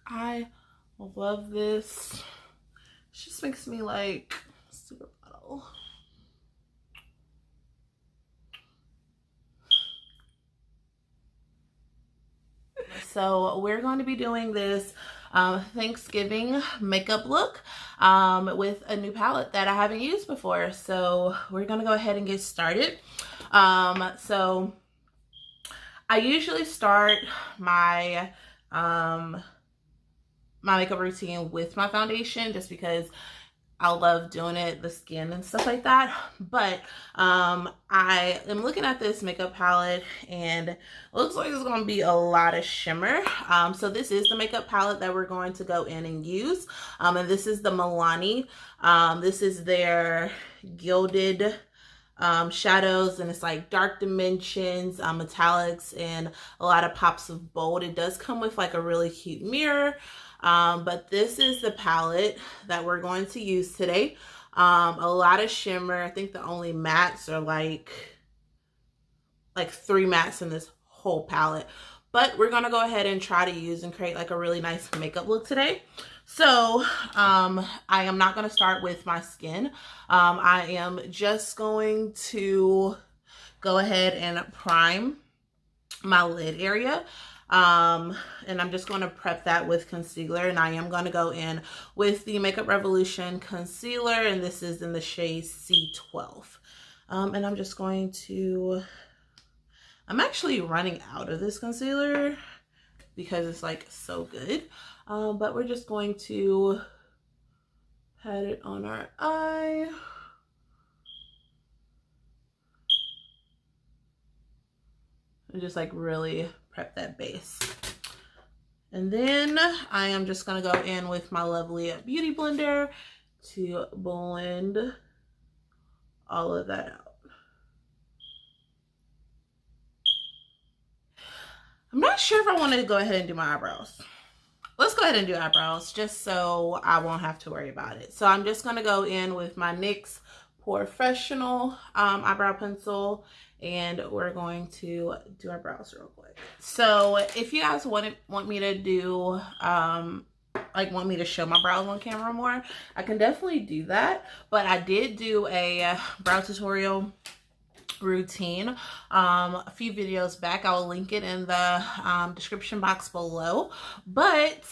I love this. It just makes me like super bottle. So we're going to be doing this Thanksgiving makeup look with a new palette that I haven't used before. So we're going to go ahead and get started. So I usually start my my makeup routine with my foundation just because I love doing it, the skin and stuff like that. But I am looking at this makeup palette and it looks like it's going to be a lot of shimmer. So this is the makeup palette that we're going to go in and use. And this is the Milani. This is their Gilded shadows, and it's like dark dimensions, metallics, and a lot of pops of bold. It does come with like a really cute mirror. But this is the palette that we're going to use today. A lot of shimmer. I think the only mattes are like 3 mattes in this whole palette. But we're going to go ahead and try to use and create like a really nice makeup look today. So I am not going to start with my skin. I am just going to go ahead and prime my lid area. And I'm just going to prep that with concealer, and I am going to go in with the Makeup Revolution concealer, and this is in the shade C12. And I'm just going to, I'm actually running out of this concealer because it's like so good. But we're just going to pat it on our eye. And just like really prep that base. And then I am just going to go in with my lovely beauty blender to blend all of that out. I'm not sure if I want to go ahead and do my eyebrows. Let's go ahead and do eyebrows just so I won't have to worry about it. So I'm just going to go in with my NYX Professional eyebrow pencil, and we're going to do our brows real quick. So if you guys want me to do want me to show my brows on camera more, I can definitely do that. But I did do a brow tutorial routine a few videos back. I will link it in the description box below. But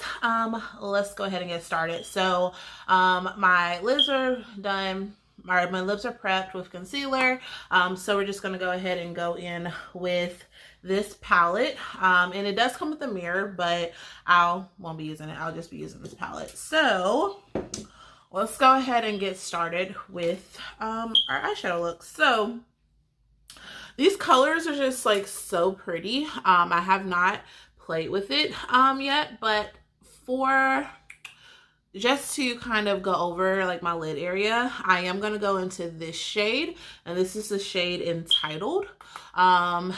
let's go ahead and get started. So my lids are done. My lips are prepped with concealer. So we're just going to go ahead and go in with this palette. And it does come with a mirror, but I won't be using it. I'll just be using this palette. So let's go ahead and get started with our eyeshadow look. So these colors are just like so pretty. I have not played with it yet, but just to kind of go over like my lid area, I am going to go into this shade, and this is the shade Entitled. And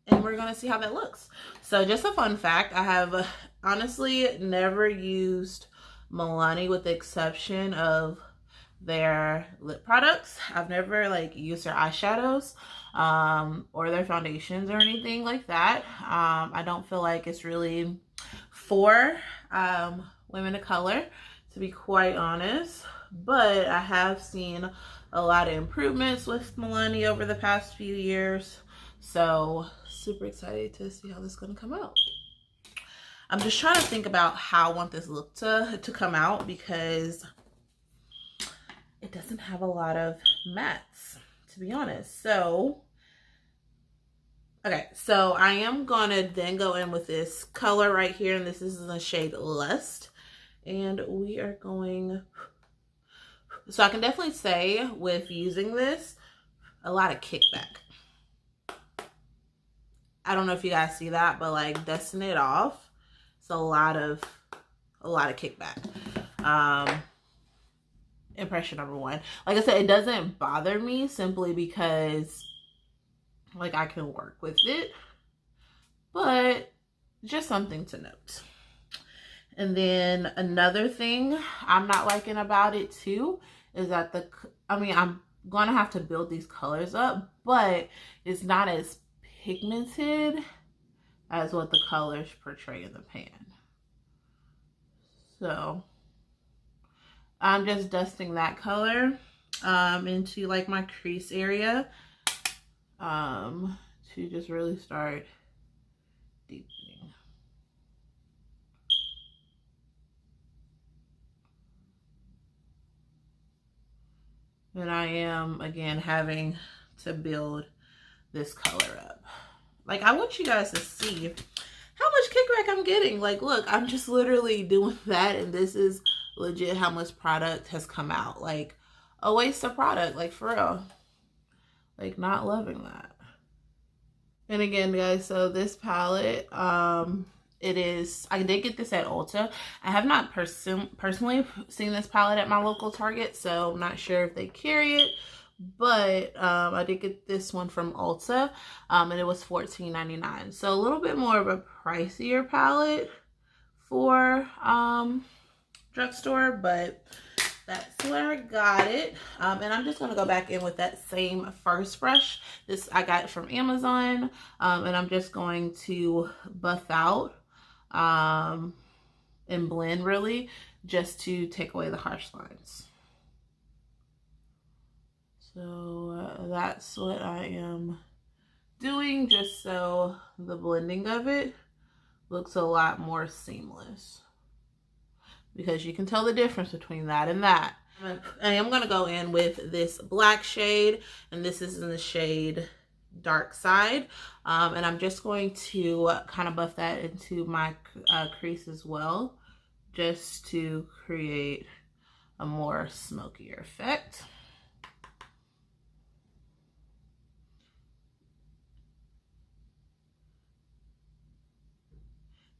we're going to see how that looks. So just a fun fact, I have honestly never used Milani with the exception of their lip products. I've never like used their eyeshadows or their foundations or anything like that. I don't feel like it's really for women of color, to be quite honest, but I have seen a lot of improvements with Milani over the past few years, so super excited to see how this is going to come out. I'm just trying to think about how I want this look to come out, because it doesn't have a lot of mattes, to be honest. So okay, so I am gonna then go in with this color right here, and this is in the shade Lust. And we are going, so I can definitely say with using this, a lot of kickback. I don't know if you guys see that, but like dusting it off, it's a lot of kickback. Impression number one. Like I said, it doesn't bother me simply because like I can work with it, but just something to note. And then another thing I'm not liking about it too is that I'm gonna have to build these colors up, but it's not as pigmented as what the colors portray in the pan. So I'm just dusting that color into like my crease area to just really start deepening. And I am, again, having to build this color up. Like, I want you guys to see how much kickback I'm getting. Like, look, I'm just literally doing that, and this is legit how much product has come out. Like, a waste of product, like, for real. Like, not loving that. And again, guys, so this palette, it is, I did get this at Ulta. I have not personally seen this palette at my local Target, so I'm not sure if they carry it, but I did get this one from Ulta, and it was $14.99. So a little bit more of a pricier palette for drugstore, but that's where I got it. And I'm just going to go back in with that same first brush. This I got from Amazon, and I'm just going to buff out and blend really, just to take away the harsh lines. So that's what I am doing, just so the blending of it looks a lot more seamless, because you can tell the difference between that and that. I am going to go in with this black shade, and this is in the shade Dark Side, and I'm just going to kind of buff that into my crease as well, just to create a more smokier effect.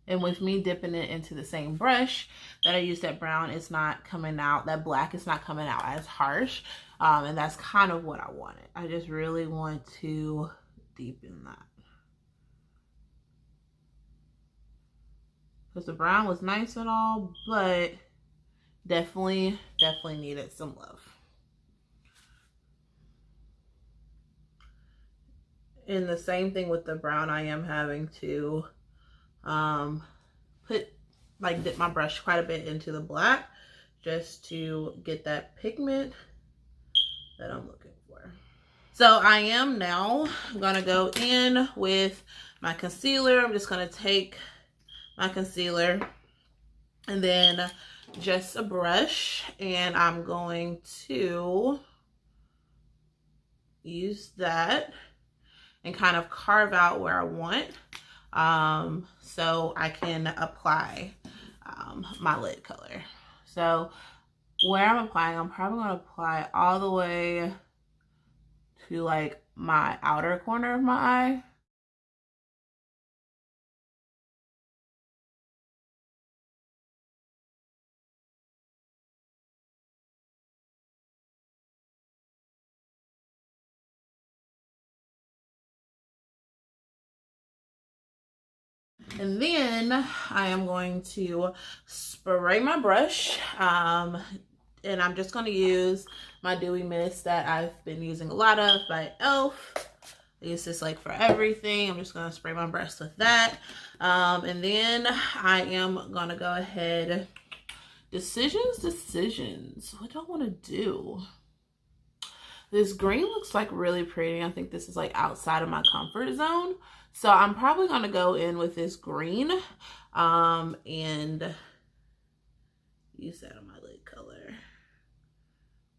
And with me dipping it into the same brush that I used, that brown is not coming out, that black is not coming out as harsh. And that's kind of what I wanted. I just really want to deepen that. Because the brown was nice and all, but definitely needed some love. And the same thing with the brown, I am having to dip my brush quite a bit into the black, just to get that pigment that I'm looking for. So I am now gonna go in with my concealer. I'm just gonna take my concealer and then just a brush, and I'm going to use that and kind of carve out where I want, so I can apply my lid color. So where I'm applying, I'm probably going to apply all the way to like my outer corner of my eye. And then I am going to spray my brush, and I'm just going to use my Dewy Mist that I've been using a lot of by e.l.f. I use this like for everything. I'm just going to spray my brush with that. And then I am going to go ahead. Decisions. What do I want to do? This green looks like really pretty. I think this is like outside of my comfort zone. So I'm probably going to go in with this green and use that on my lid color.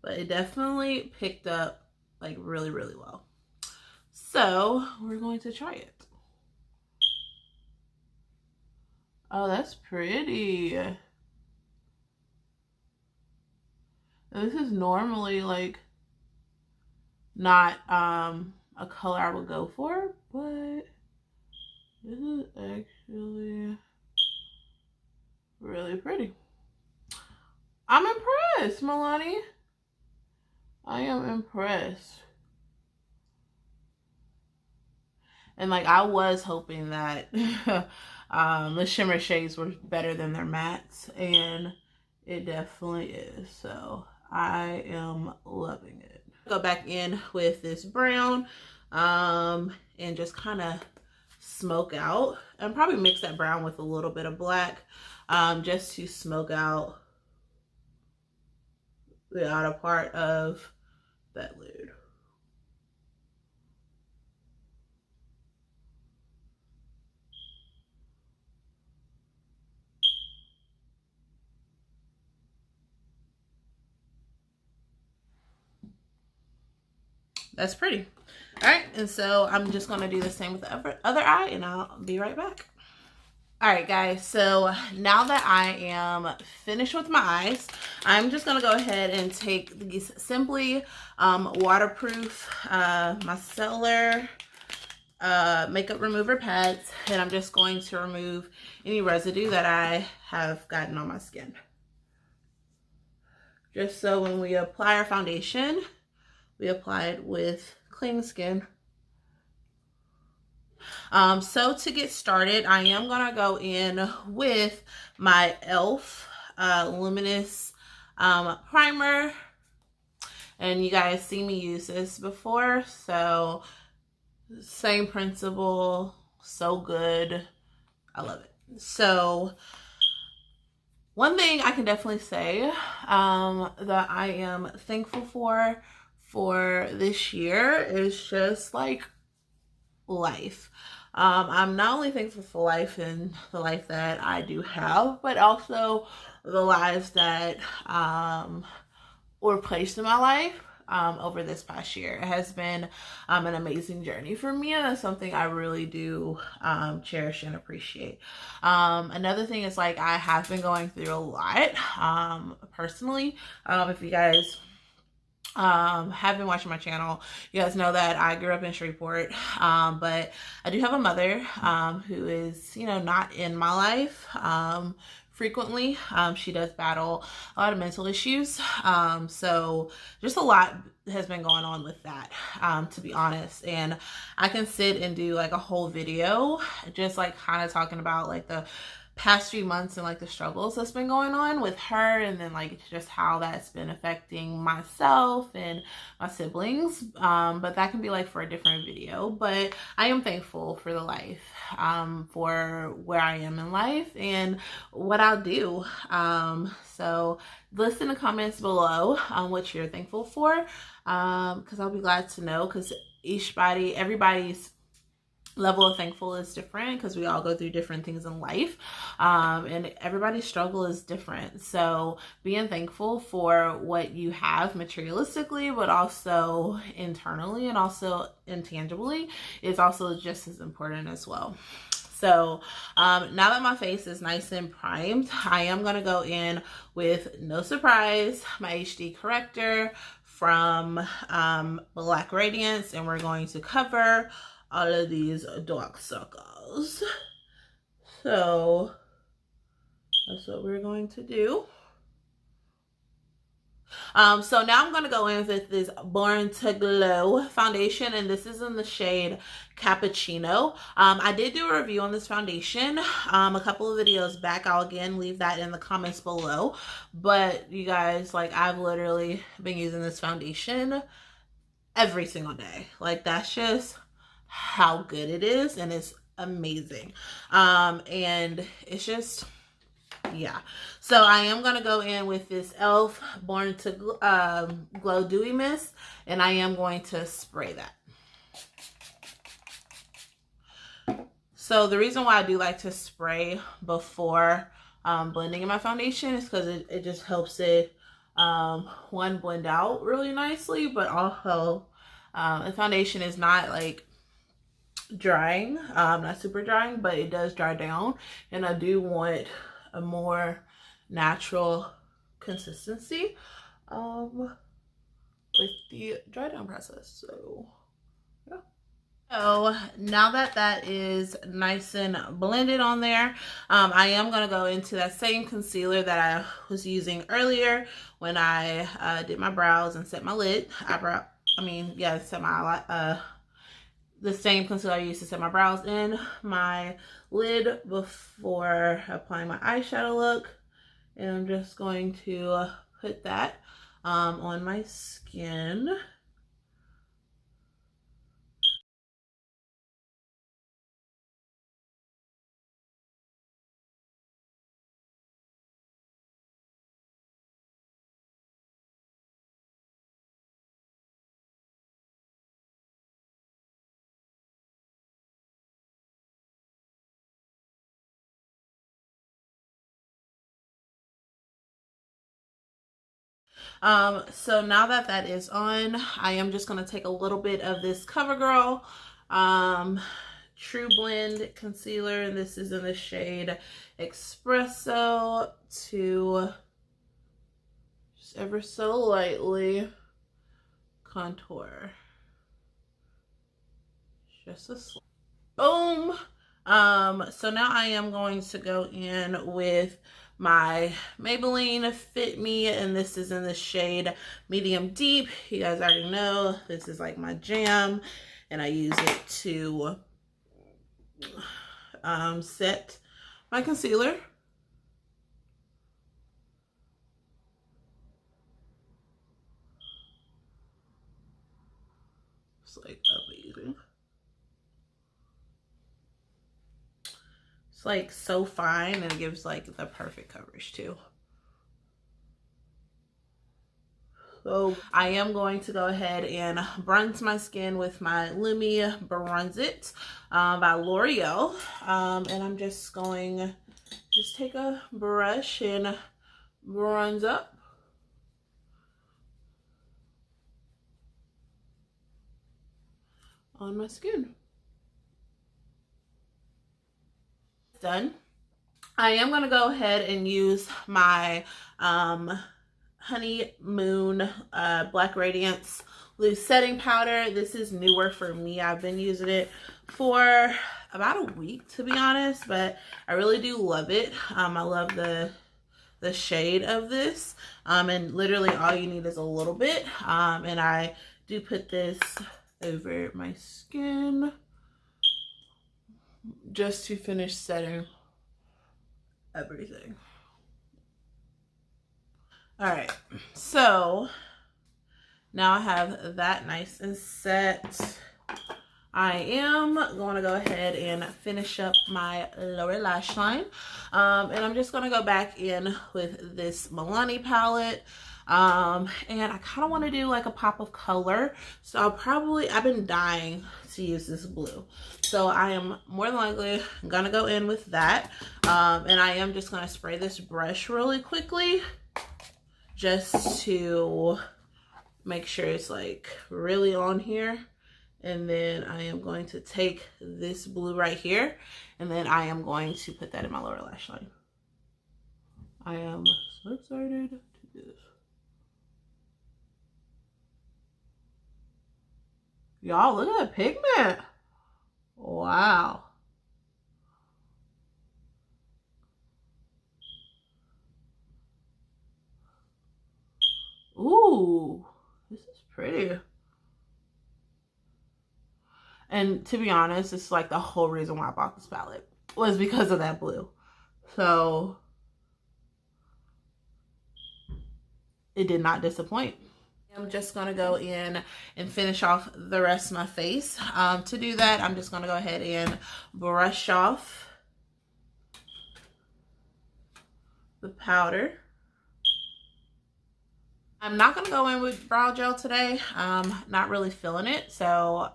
But it definitely picked up like really well. So we're going to try it. Oh, that's pretty. This is normally like not a color I would go for, but this is actually really pretty. I'm impressed, Milani. I am impressed. And like, I was hoping that the shimmer shades were better than their mattes, and it definitely is. So I am loving it. Go back in with this brown and just kind of smoke out, and probably mix that brown with a little bit of black, just to smoke out the outer part of that lid. That's pretty. All right, and so I'm just gonna do the same with the other eye, and I'll be right back. All right, guys, so now that I am finished with my eyes, I'm just gonna go ahead and take these Simply waterproof micellar makeup remover pads, and I'm just going to remove any residue that I have gotten on my skin. Just so when we apply our foundation, we apply it with clean skin. So to get started, I am gonna go in with my e.l.f. Luminous primer, and you guys see me use this before, so same principle, so good, I love it. So one thing I can definitely say that I am thankful for this year is just like life. I'm not only thankful for life and the life that I do have, but also the lives that were placed in my life over this past year. It has been an amazing journey for me, and that's something I really do cherish and appreciate. Another thing is, like, I have been going through a lot personally. If you guys have been watching my channel, you guys know that I grew up in Shreveport, but I do have a mother who is, you know, not in my life frequently. She does battle a lot of mental issues, so just a lot has been going on with that, to be honest. And I can sit and do like a whole video just like kind of talking about like the past few months and like the struggles that's been going on with her, and then like just how that's been affecting myself and my siblings, but that can be like for a different video. But I am thankful for the life, for where I am in life and what I'll do. So list in the comments below what you're thankful for, because I'll be glad to know, because everybody's level of thankful is different, because we all go through different things in life, and everybody's struggle is different. So being thankful for what you have materialistically, but also internally and also intangibly, is also just as important as well. So now that my face is nice and primed, I am going to go in with, no surprise, my HD corrector from Black Radiance, and we're going to cover all of these dark circles. So that's what we're going to do. So now I'm going to go in with this Born to Glow foundation, and this is in the shade Cappuccino. I did do a review on this foundation a couple of videos back. I'll again leave that in the comments below. But you guys, like, I've literally been using this foundation every single day. Like, that's just how good it is, and it's amazing. And it's just, yeah. So I am going to go in with this e.l.f. Born to Glow Dewy Mist, and I am going to spray that. So the reason why I do like to spray before blending in my foundation is because it just helps it, one, blend out really nicely, but also the foundation is not like drying, not super drying, but it does dry down, and I do want a more natural consistency with the dry down process. So yeah. So now that that is nice and blended on there, I am going to go into that same concealer that I was using earlier when I did my brows and set my lid. Set my the same concealer I used to set my brows in my lid before applying my eyeshadow look. And I'm just going to put that on my skin. So now that that is on, I am just going to take a little bit of this CoverGirl True Blend concealer, and this is in the shade Espresso, to just ever so lightly contour. Just a boom. So now I am going to go in with my Maybelline Fit Me, and this is in the shade Medium Deep. You guys already know this is like my jam, and I use it to set my concealer. It's like amazing. It's like so fine, and it gives like the perfect coverage too. So I am going to go ahead and bronze my skin with my Lumi Bronze It by L'Oreal. And I'm just going to just take a brush and bronze up. On my skin. Done. I am going to go ahead and use my Honey Moon Black Radiance Loose Setting Powder. This is newer for me. I've been using it for about a week, to be honest, but I really do love it. I love the shade of this, and literally all you need is a little bit, and I do put this over my skin just to finish setting everything. All right, so now I have that nice and set. I am going to go ahead and finish up my lower lash line, and I'm just going to go back in with this Milani palette, and I kind of want to do like a pop of color, so I've been dying to use this blue, so I am more than likely going to go in with that, and I am just going to spray this brush really quickly just to make sure it's like really on here. And then I am going to take this blue right here, and then I am going to put that in my lower lash line. I am so excited to do this. Y'all, look at that pigment. Wow. Ooh, this is pretty. And to be honest, it's like the whole reason why I bought this palette was because of that blue. So it did not disappoint. I'm just going to go in and finish off the rest of my face. To do that, I'm just going to go ahead and brush off the powder. I'm not going to go in with brow gel today. Not really feeling it, so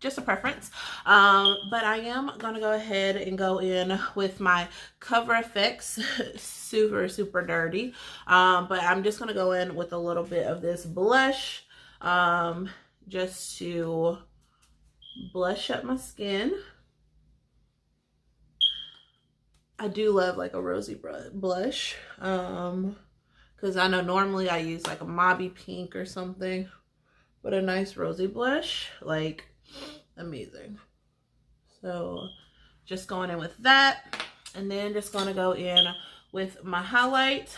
just a preference, but I am gonna go ahead and go in with my Cover FX super dirty, but I'm just gonna go in with a little bit of this blush, just to blush up my skin. I do love like a rosy blush, because I know normally I use like a mauvey pink or something, but a nice rosy blush, like amazing. So just going in with that, and then just going to go in with my highlight,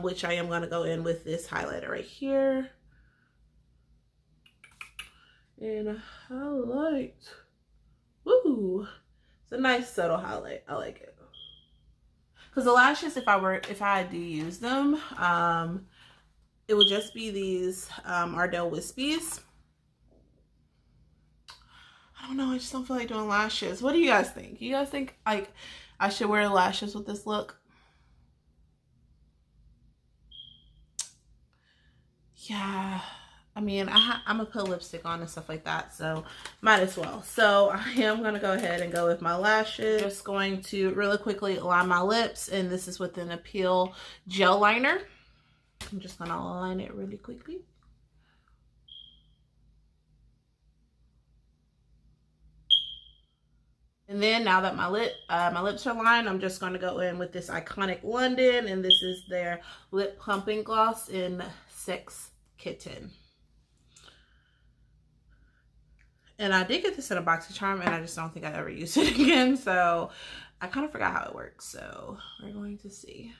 which I am going to go in with this highlighter right here, and highlight. Woo, it's a nice subtle highlight. I like it, because the lashes, if I do use them, it would just be these Ardell Wispies. I don't know, I just don't feel like doing lashes. What do you guys think? You guys think like I should wear lashes with this look? Yeah, I mean, I'm gonna put lipstick on and stuff like that, so might as well. So I am gonna go ahead and go with my lashes. Just going to really quickly line my lips, and this is with an Appeal gel liner. I'm just gonna line it really quickly. And then now that my lips are lined, I'm just gonna go in with this iconic London, and this is their lip plumping gloss in Sex Kitten. And I did get this in a BoxyCharm, and I just don't think I ever used it again, so I kind of forgot how it works. So we're going to see.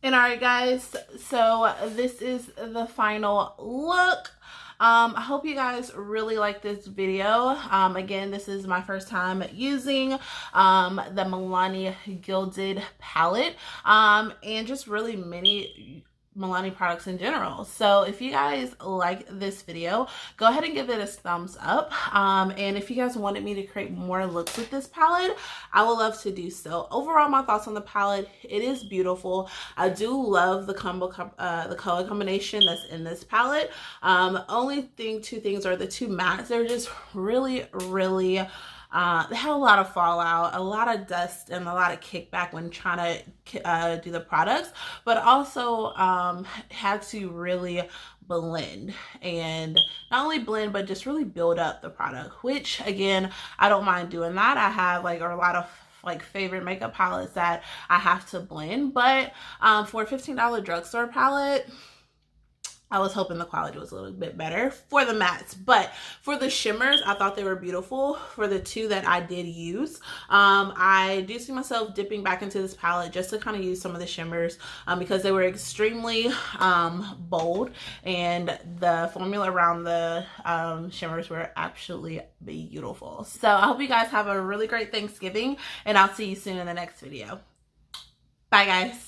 And all right, guys, so this is the final look. I hope you guys really like this video. Again, this is my first time using the Milani Gilded palette, and just really many Milani products in general. So if you guys like this video, go ahead and give it a thumbs up. And if you guys wanted me to create more looks with this palette, I would love to do so. Overall, my thoughts on the palette: it is beautiful. I do love the color combination that's in this palette. Only two things are the two mattes. They're just really they had a lot of fallout, a lot of dust, and a lot of kickback when trying to do the products, but also had to really blend, and not only blend but just really build up the product, which again, I don't mind doing that. I have like a lot of favorite makeup palettes that I have to blend, but for a $15 drugstore palette, I was hoping the quality was a little bit better for the mattes. But for the shimmers, I thought they were beautiful. For the two that I did use, I do see myself dipping back into this palette just to kind of use some of the shimmers, because they were extremely bold, and the formula around the shimmers were absolutely beautiful. So I hope you guys have a really great Thanksgiving, and I'll see you soon in the next video. Bye, guys.